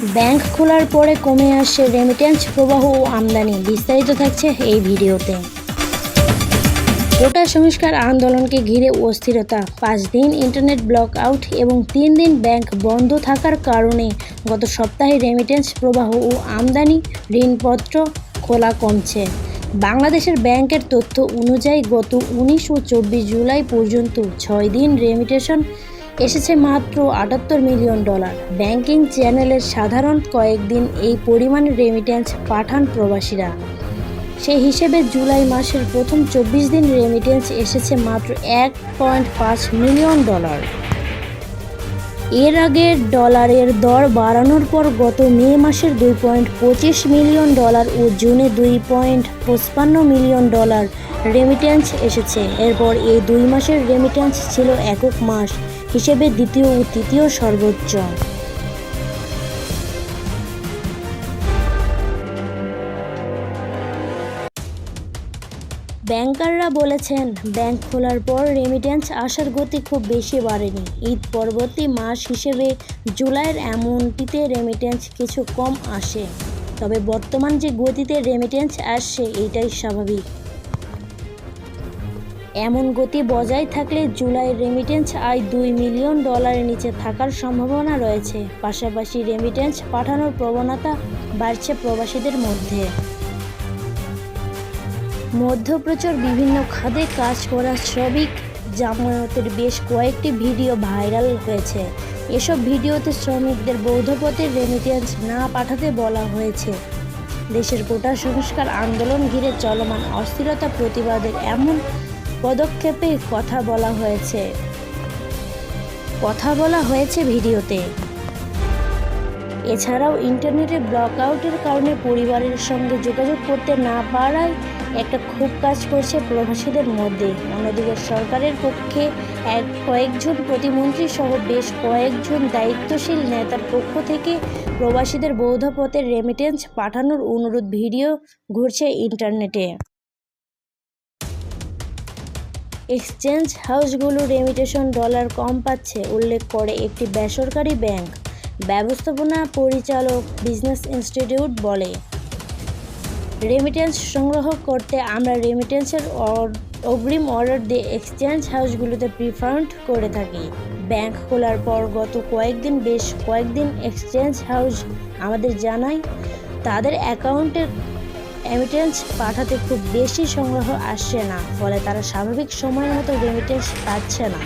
Bank খোলার পরে কমে আসছে রেমিটেন্স প্রবাহ ও আমদানি। বিস্তারিত থাকছে এই ভিডিওতে। কোটা সংস্কার আন্দোলনকে ঘিরে অস্থিরতা, 5 দিন ইন্টারনেট ব্লক আউট এবং 3 দিন ব্যাংক বন্ধ থাকার কারণে গত সপ্তাহে রেমিটেন্স প্রবাহ ও আমদানি ঋণপত্র খোলা কমছে। বাংলাদেশের ব্যাংকের তথ্য অনুযায়ী গত 19 ও 24 জুলাই পর্যন্ত 6 দিন রেমিটেশন এসেছে মাত্র $78 মিলিয়ন। ব্যাংকিং চ্যানেলের সাধারণ কয়েকদিন এই পরিমাণে রেমিটেন্স পাঠান প্রবাসীরা। সেই হিসেবে জুলাই মাসের প্রথম 24 দিন রেমিটেন্স এসেছে মাত্র $1.5 মিলিয়ন। এর আগে ডলারের দর বাড়ানোর পর গত মে মাসের $2.25 মিলিয়ন ও জুনে $2.55 মিলিয়ন রেমিটেন্স এসেছে। এরপর এই 2 মাসের রেমিটেন্স ছিল একক মাস হিসেবে দ্বিতীয় ও তৃতীয় সর্বোচ্চ। ব্যাংকাররা বলেছেন, ব্যাংক খোলার পর রেমিটেন্স আসার গতি খুব বেশি বাড়েনি। ঈদ পরবর্তী মাস হিসেবে জুলাইয়ের এমনটিতে রেমিটেন্স কিছু কম আসে। তবে বর্তমান যে গতিতে রেমিটেন্স আসছে এটাই স্বাভাবিক। এমন গতি বজায় থাকলে জুলাইয়ের রেমিটেন্স আয় $2 মিলিয়ন নিচে থাকার সম্ভাবনা রয়েছে। পাশাপাশি রেমিটেন্স পাঠানোর প্রবণতা বাড়ছে প্রবাসীদের মধ্যে। মধ্যপ্রাচ্যের বিভিন্ন খাতে কাজ করা শ্রমিক জামায়াতের বেশ কয়েকটি ভিডিও ভাইরাল হয়েছে। এসব ভিডিওতে শ্রমিকদের বৈধপথে রেমিটেন্স না পাঠাতে বলা হয়েছে। দেশের কোটা সংস্কার আন্দোলন ঘিরে চলমান অস্থিরতা প্রতিবাদের এমন পদক্ষেপে কথা বলা হয়েছে ভিডিওতে। এছাড়াও ইন্টারনেটে ব্লক আউটের কারণে পরিবারের সঙ্গে যোগাযোগ করতে না পারায় একটা ক্ষোভ কাজ করছে প্রবাসীদের মধ্যে। অন্যদিকে সরকারের পক্ষে কয়েকজন প্রতিমন্ত্রী সহ বেশ কয়েকজন দায়িত্বশীল নেতার পক্ষ থেকে প্রবাসীদের বৈধ পথে রেমিটেন্স পাঠানোর অনুরোধ ভিডিও ঘুরছে ইন্টারনেটে। এক্সচেঞ্জ হাউসগুলো রেমিটেশন ডলার কম পাচ্ছে উল্লেখ করে একটি বেসরকারি ব্যাংক ব্যবস্থাপনা পরিচালক বিজনেস ইনস্টিটিউট বলে, রেমিটেন্স সংগ্রহ করতে আমরা রেমিটেন্সের অগ্রিম অর্ডার দিয়ে এক্সচেঞ্জ হাউসগুলোতে প্রিফান্ড করে থাকি। ব্যাংক খোলার পর গত বেশ কয়েকদিন এক্সচেঞ্জ হাউস আমাদের জানায় তাদের অ্যাকাউন্টের রেমিটেন্স পাঠাতে খুব বেশি সংগ্রহ আসছে না, ফলে তারা স্বাভাবিক সময়ের মতো রেমিটেন্স পাচ্ছে না।